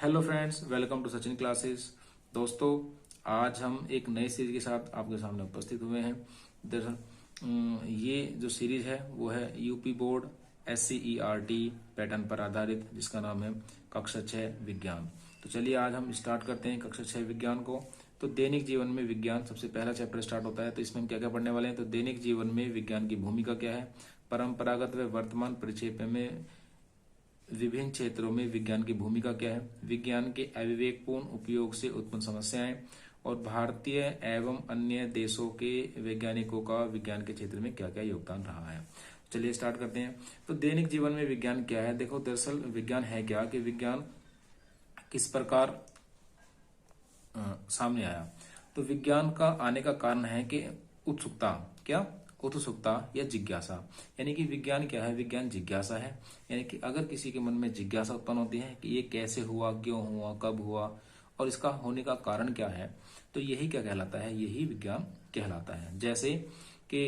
Hello friends, welcome to Sachin classes. दोस्तों, आज हम एक नई सीरीज के साथ आपके सामने उपस्थित हुए हैं। दरअसल ये जो सीरीज है वो है यूपी बोर्ड SCERT पैटर्न पर आधारित, जिसका नाम है कक्षा 6 विज्ञान। तो चलिए आज हम स्टार्ट करते हैं कक्षा 6 विज्ञान को। तो दैनिक जीवन में विज्ञान सबसे पहला चैप्टर स्टार्ट होता है। तो इसमें हम क्या क्या पढ़ने वाले हैं? तो दैनिक जीवन में विज्ञान की भूमिका क्या है, परंपरागत व वर्तमान परिप्रेक्ष्य में विभिन्न क्षेत्रों में विज्ञान की भूमिका क्या है, विज्ञान के अविवेकपूर्ण उपयोग से उत्पन्न समस्याएं, और भारतीय एवं अन्य देशों के वैज्ञानिकों का विज्ञान के क्षेत्र में क्या क्या योगदान रहा है। चलिए स्टार्ट करते हैं। तो दैनिक जीवन में विज्ञान क्या है? देखो, दरअसल विज्ञान है क्या, कि विज्ञान किस प्रकार सामने आया। तो विज्ञान का आने का कारण है कि उत्सुकता, क्या उत्सुकता या जिज्ञासा। यानी कि विज्ञान क्या है? विज्ञान जिज्ञासा है। यानी कि अगर किसी के मन में जिज्ञासा उत्पन्न होती है कि ये कैसे हुआ, क्यों हुआ, कब हुआ और इसका होने का कारण क्या है, तो यही क्या कहलाता है? यही विज्ञान कहलाता है। जैसे कि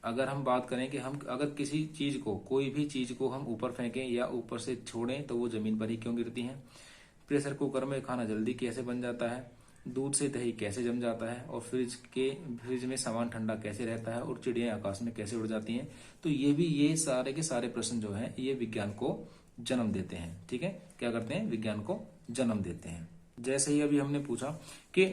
अगर हम बात करें कि हम अगर किसी चीज को, कोई भी चीज को हम ऊपर फेंकें या ऊपर से छोड़ें तो वो जमीन पर ही क्यों गिरती है। प्रेशर कुकर में खाना जल्दी कैसे बन जाता है, दूध से दही कैसे जम जाता है, और फ्रिज में सामान ठंडा कैसे रहता है, और चिड़िया आकाश में कैसे उड़ जाती हैं। तो ये सारे के सारे प्रश्न जो हैं ये विज्ञान को जन्म देते हैं। ठीक है, क्या करते हैं? विज्ञान को जन्म देते हैं। जैसे ही अभी हमने पूछा कि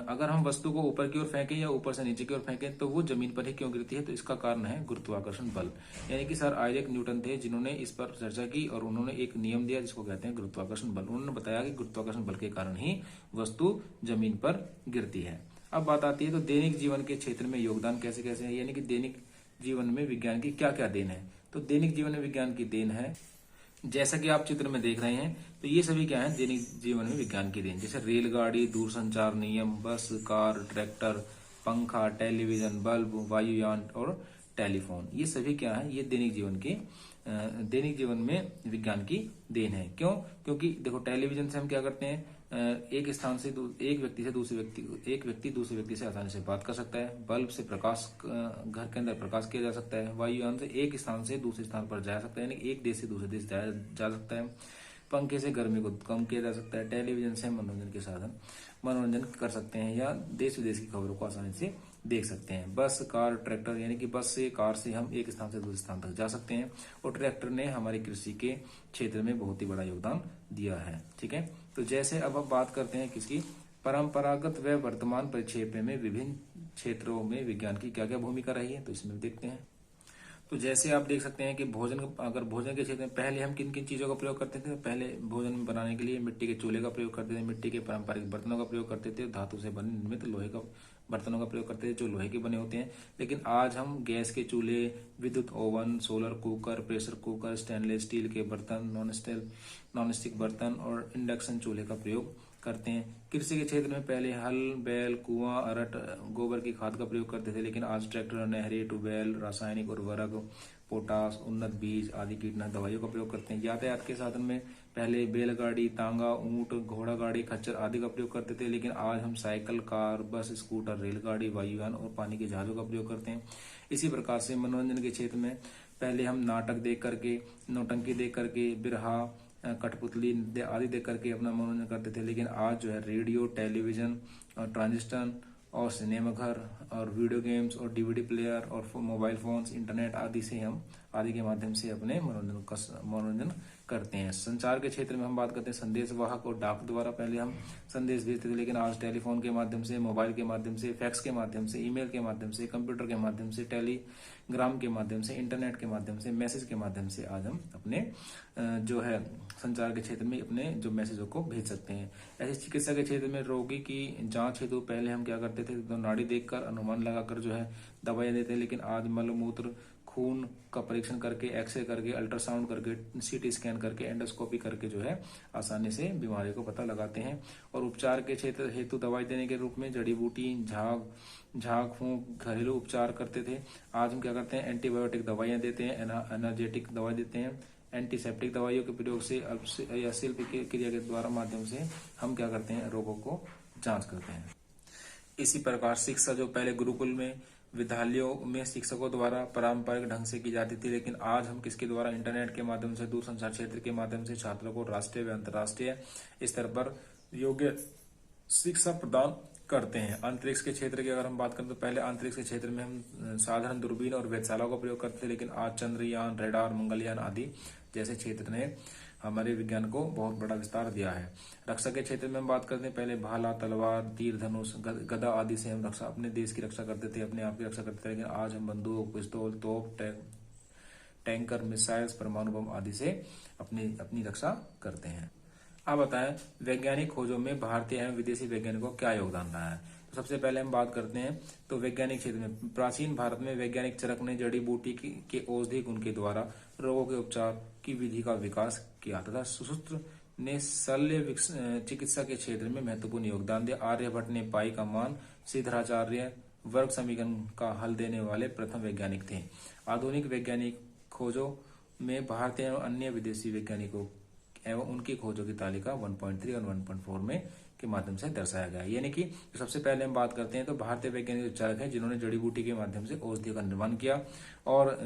अगर हम वस्तु को ऊपर की ओर फेंकें या ऊपर से नीचे की ओर फेंकें तो वो जमीन पर ही क्यों गिरती है, तो इसका कारण है गुरुत्वाकर्षण बल। यानी कि सर आइजैक न्यूटन थे जिन्होंने इस पर चर्चा की और उन्होंने एक नियम दिया जिसको कहते हैं गुरुत्वाकर्षण बल। उन्होंने बताया कि गुरुत्वाकर्षण बल के कारण ही वस्तु जमीन पर गिरती है। अब बात आती है तो दैनिक जीवन के क्षेत्र में योगदान कैसे कैसे है, यानी कि दैनिक जीवन में विज्ञान की क्या क्या देन है। तो दैनिक जीवन में विज्ञान की देन है, जैसा कि आप चित्र में देख रहे हैं, तो ये सभी क्या है? दैनिक जीवन में विज्ञान की देन। जैसे रेलगाड़ी, दूरसंचार नियम, बस, कार, ट्रैक्टर, पंखा, टेलीविजन, बल्ब, वायुयान और टेलीफोन, ये सभी क्या है? ये दैनिक जीवन में विज्ञान की देन है। क्यों? क्योंकि देखो, टेलीविजन से हम क्या करते हैं, एक व्यक्ति दूसरे व्यक्ति से आसानी से बात कर सकता है। बल्ब से प्रकाश, घर के अंदर प्रकाश किया जा सकता है। वायुयान से एक स्थान से दूसरे स्थान पर जा सकता है, यानी एक देश से दूसरे देश जा सकता है। पंखे से गर्मी को कम किया जा सकता है। टेलीविजन से मनोरंजन के साधन मनोरंजन कर सकते हैं या देश विदेश की खबरों को आसानी से देख सकते हैं। बस, कार, ट्रैक्टर, यानी कि बस से, कार से हम एक स्थान से दूसरे स्थान तक जा सकते हैं। और ट्रैक्टर ने हमारी कृषि के क्षेत्र में बहुत ही बड़ा योगदान दिया है। ठीक है, तो जैसे अब हम बात करते हैं किसकी, परंपरागत व वर्तमान परिप्रेक्ष्य में विभिन्न क्षेत्रों में विज्ञान की क्या क्या भूमिका रही है, तो इसमें देखते हैं। तो जैसे आप देख सकते हैं कि अगर भोजन के क्षेत्र में पहले हम किन किन चीजों का प्रयोग करते थे, तो पहले भोजन बनाने के लिए मिट्टी के चूल्हे का प्रयोग करते थे, मिट्टी के पारंपरिक बर्तनों का प्रयोग करते थे, धातु से बने निर्मित लोहे का बर्तनों का प्रयोग करते थे जो लोहे के बने होते हैं। लेकिन आज हम गैस के चूल्हे, विद्युत oven, solar cooker, pressure cooker, stainless steel के बर्तन, नॉन स्टिक बर्तन और इंडक्शन चूल्हे का प्रयोग करते हैं। कृषि के क्षेत्र में पहले हल, बैल, कुआं, अरट, गोबर की खाद का प्रयोग करते थे, लेकिन आज ट्रैक्टर, नहरें, ट्यूबवेल, रासायनिक उर्वरक, पोटास, उन्नत बीज आदि कीटनाशक दवाइयों का प्रयोग करते हैं। यातायात के साधन में पहले बैलगाड़ी, तांगा, ऊंट, घोड़ा गाड़ी, खच्चर आदि का प्रयोग करते थे, लेकिन आज हम साइकिल, कार, बस, स्कूटर, रेलगाड़ी, वायुयान और पानी के जहाजों का प्रयोग करते हैं। इसी प्रकार से मनोरंजन के क्षेत्र में पहले हम नाटक देख करके, नौटंकी देख करके, बिरहा, कठपुतली आदि देख करके अपना मनोरंजन करते थे, लेकिन आज जो है रेडियो, टेलीविजन और ट्रांजिस्टर और सिनेमा घर और वीडियो गेम्स और डीवीडी प्लेयर और मोबाइल फोन्स, इंटरनेट आदि के माध्यम से अपने मनोरंजन करते हैं। संचार के क्षेत्र में हम बात करते हैं संदेश वाहक और डाक द्वारा पहले हम संदेश भेजते थे, लेकिन आज टेलीफोन के माध्यम से, मोबाइल के माध्यम से, फैक्स के माध्यम से, ईमेल के माध्यम से, कंप्यूटर के माध्यम से, टेलीग्राम के माध्यम से, इंटरनेट के माध्यम से, मैसेज के माध्यम से आज हम अपने जो है संचार के क्षेत्र में अपने जो मैसेजों को भेज सकते हैं। ऐसे चिकित्सा के क्षेत्र में रोगी की जांच हेतु पहले हम क्या करते थे, तो नाड़ी देखकर, अनुमान लगाकर जो है दवाइयां देते हैं, लेकिन आज मल मूत्र, खून का परीक्षण करके, एक्सरे करके, अल्ट्रासाउंड करके, सीटी स्कैन करके, एंडोस्कोपी करके जो है आसानी से बीमारी को पता लगाते हैं। और उपचार के क्षेत्र हेतु दवाई देने के रूप में जड़ी बूटी, झाग फूंक घरेलू उपचार करते थे। आज हम क्या करते हैं, एंटीबायोटिक दवाइयां देते हैं, एनर्जेटिक दवाई देते हैं। एंटीसेप्टिक दवाइयों के प्रयोग से या शिल्प की क्रिया के द्वारा माध्यम से हम क्या करते हैं, रोगों को जांच करते हैं। इसी प्रकार शिक्षा जो पहले गुरुकुल में विद्यालयों में शिक्षकों द्वारा पारंपरिक ढंग से की जाती थी, लेकिन आज हम किसके द्वारा, इंटरनेट के माध्यम से, दूरसंचार क्षेत्र के माध्यम से छात्रों को राष्ट्रीय व अंतर्राष्ट्रीय स्तर पर योग्य शिक्षा प्रदान करते हैं। अंतरिक्ष के क्षेत्र की अगर हम बात करें तो पहले अंतरिक्ष के क्षेत्र में हम साधारण दूरबीन और वेधशाला का प्रयोग करते थे, लेकिन आज चंद्रयान, रेडार, मंगलयान आदि जैसे क्षेत्र ने हमारे विज्ञान को बहुत बड़ा विस्तार दिया है। रक्षा के क्षेत्र में हम बात करते हैं, पहले भाला, तलवार, तीर धनुष, गदा आदि से हम अपने देश की रक्षा करते थे, अपने आप की रक्षा करते थे, लेकिन आज हम बंदूक, पिस्तौल, तोप, टैंकर, मिसाइल्स, परमाणु बम आदि से अपनी रक्षा करते हैं। अब बताएं वैज्ञानिक खोजों में भारतीय एवं विदेशी वैज्ञानिकों का क्या योगदान रहा है। तो सबसे पहले हम बात करते हैं तो वैज्ञानिक क्षेत्र में प्राचीन भारत में वैज्ञानिक चरक ने जड़ी बूटी के औषधि गुण के द्वारा रोगों के उपचार की विधि का विकास किया तथा सुश्रुत ने शल्य चिकित्सा के क्षेत्र में महत्वपूर्ण योगदान दिया। आर्यभट्ट ने पाई का मान, सिद्धराचार्य वर्ग समीकरण का हल देने वाले प्रथम वैज्ञानिक थे। आधुनिक वैज्ञानिक खोजों में भारतीय एवं अन्य विदेशी वैज्ञानिकों एवं उनकी खोजों की तालिका 1.3 और 1.4 में के माध्यम से दर्शाया गया है। यानी कि सबसे पहले हम बात करते हैं तो भारतीय वैज्ञानिक चरक हैं जिन्होंने जड़ी बूटी के माध्यम से औषधि का निर्माण किया, और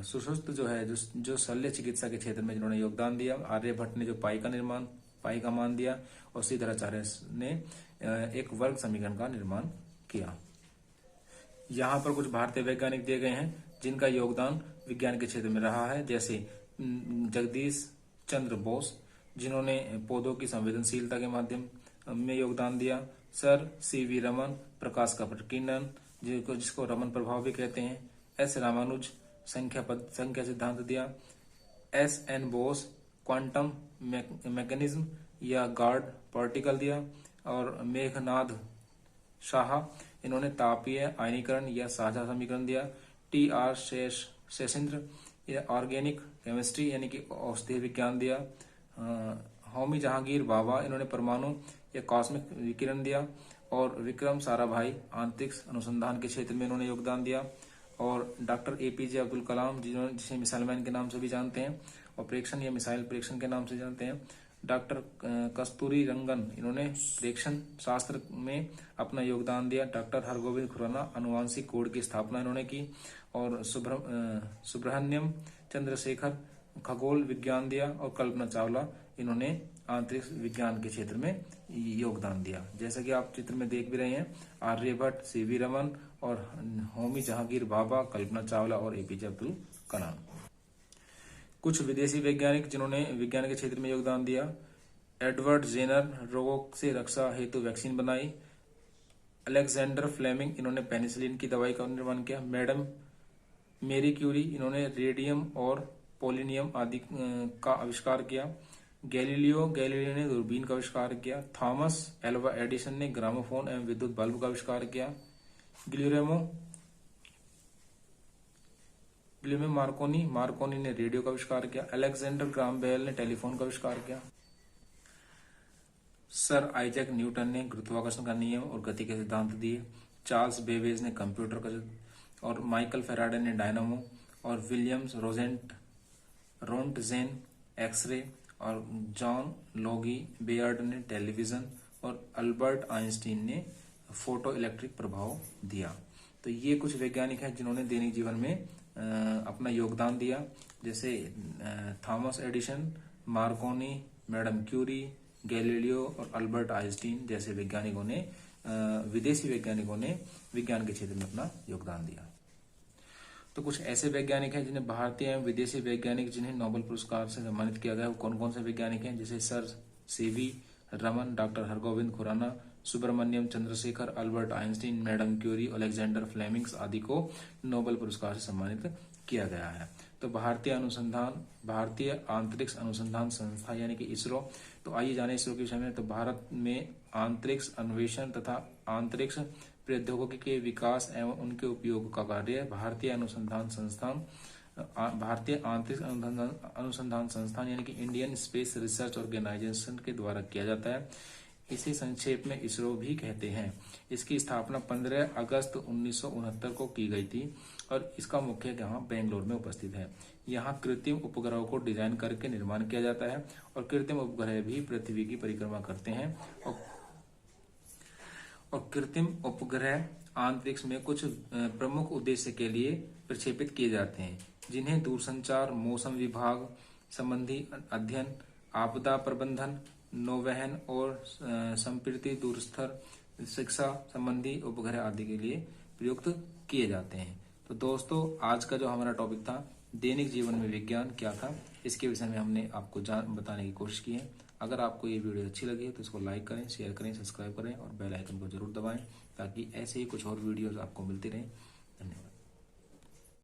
सुश्रुत जो है जो शल्य चिकित्सा के क्षेत्र में जिन्होंने योगदान दिया। आर्यभट्ट ने जो पाई का मान दिया, और सिद्धराचार्य ने एक वर्ग समीकरण का निर्माण किया। यहाँ पर कुछ भारतीय वैज्ञानिक दिए गए हैं जिनका योगदान विज्ञान के क्षेत्र में रहा है, जैसे जगदीश चंद्र बोस जिन्होंने पौधों की संवेदनशीलता के माध्यम में योगदान दिया। सर सीवी रमन प्रकाश का प्रकीर्णन जिसको रमन प्रभाव भी कहते हैं। एस रामानुज संख्या सिद्धांत दिया। S N Bose quantum mechanism या गॉड पार्टिकल दिया। और मेघनाथ शाह इन्होंने तापीय आयनीकरण या साझा समीकरण दिया। टी आर शेषेंद्र या ऑर्गेनिक केमिस्ट्री यानी कि औषधीय विज्ञान दिया। होमी जहांगीर बाबा इन्होंने परमाणु या कॉस्मिक विकिरण दिया। और विक्रम साराभाई अंतरिक्ष अनुसंधान के क्षेत्र में इन्होंने योगदान दिया। और डॉक्टर एपीजे अब्दुल कलाम जिसे मिसाइल मैन के नाम से भी जानते हैं और प्रेक्षण या मिसाइल प्रेक्षण के नाम से जानते हैं। डॉक्टर कस्तूरी रंगन इन्होंने प्रेक्षण शास्त्र में अपना योगदान दिया। डॉक्टर हरगोविंद खुराना अनुवांशिक कोड की स्थापना इन्होंने की। और सुब्रह्मण्यम चंद्रशेखर खगोल विज्ञान दिया। और कल्पना चावला इन्होंने अंतरिक्ष विज्ञान के क्षेत्र में योगदान दिया। जैसा कि आप चित्र में देख भी रहे हैं, आर्यभट्ट, सीवी रमन और होमी जहांगीर बाबा, कल्पना चावला और एपीजे अब्दुल कलाम। कुछ विदेशी वैज्ञानिक जिन्होंने विज्ञान के क्षेत्र में योगदान दिया। एडवर्ड जेनर रोगों से रक्षा हेतु वैक्सीन बनाई। अलेक्जेंडर फ्लेमिंग इन्होंने पेनिसिलिन की दवाई का निर्माण किया। मैडम मेरी क्यूरी इन्होंने रेडियम और पोलिनियम आदि का आविष्कार किया। गैलीलियो ने दूरबीन का आविष्कार किया। थॉमस एल्वा एडिसन ने ग्रामोफोन एवं विद्युत बल्ब का आविष्कार किया। गिलियर्मो मार्कोनी ने रेडियो का आविष्कार किया। अलेक्जेंडर ग्राहम बेल ने टेलीफोन का आविष्कार किया। सर आइजैक न्यूटन ने गुरुत्वाकर्षण का नियम और गति के सिद्धांत दिए। चार्ल्स बेबेज ने कंप्यूटर का, और माइकल फेराडे ने डायनामो, और विलियम्स रोंटजेन एक्सरे, और जॉन लोगी बेयर्ड ने टेलीविजन, और अल्बर्ट आइंस्टीन ने फोटो इलेक्ट्रिक प्रभाव दिया। तो ये कुछ वैज्ञानिक हैं जिन्होंने दैनिक जीवन में अपना योगदान दिया, जैसे Thomas Edison, Marconi, madam Curie, Galileo और अल्बर्ट आइंस्टीन जैसे वैज्ञानिकों ने, विदेशी वैज्ञानिकों ने विज्ञान के क्षेत्र में अपना योगदान दिया। तो कुछ ऐसे वैज्ञानिक हैं जिन्हें भारतीय एवं विदेशी वैज्ञानिक जिन्हें नोबेल पुरस्कार से सम्मानित किया गया, वो कौन कौन से वैज्ञानिक हैं, जैसे sir C V Raman, doctor Hargobind Khorana, Subrahmanyan Chandrasekhar, Albert Einstein, madam Curie, Alexander Flemings आदि को नोबेल पुरस्कार से सम्मानित किया गया है। तो भारतीय अंतरिक्ष अनुसंधान संस्था यानी कि इसरो। तो आइए जाने इसरो के विषय में। तो भारत में अंतरिक्ष अन्वेषण तथा अंतरिक्ष प्रौद्योगिकी के विकास एवं उनके उपयोग का कार्य भारतीय अंतरिक्ष अनुसंधान संस्थान यानी कि इंडियन स्पेस रिसर्च ऑर्गेनाइजेशन के द्वारा किया जाता है। इसे संक्षेप में इसरो भी कहते हैं। इसकी स्थापना 15 अगस्त 1969 को की गई थी और इसका मुख्य यहाँ बेंगलोर में उपस्थित है। यहाँ कृत्रिम उपग्रहों को डिजाइन करके निर्माण किया जाता है और कृत्रिम उपग्रह भी पृथ्वी की परिक्रमा करते हैं और कृत्रिम उपग्रह अंतरिक्ष में कुछ प्रमुख उद्देश्य के लिए प्रक्षेपित किए जाते हैं, जिन्हें दूरसंचार, मौसम विभाग संबंधी अध्ययन, आपदा प्रबंधन, नौवहन और संप्रीति दूरस्थ शिक्षा संबंधी उपग्रह आदि के लिए प्रयुक्त किए जाते हैं। तो दोस्तों, आज का जो हमारा टॉपिक था दैनिक जीवन में विज्ञान क्या था, इसके विषय में हमने आपको बताने की कोशिश की है। अगर आपको ये वीडियो अच्छी लगी है तो इसको लाइक करें, शेयर करें, सब्सक्राइब करें और बेल आइकन को जरूर दबाएं, ताकि ऐसे ही कुछ और वीडियोस आपको मिलती रहें। धन्यवाद।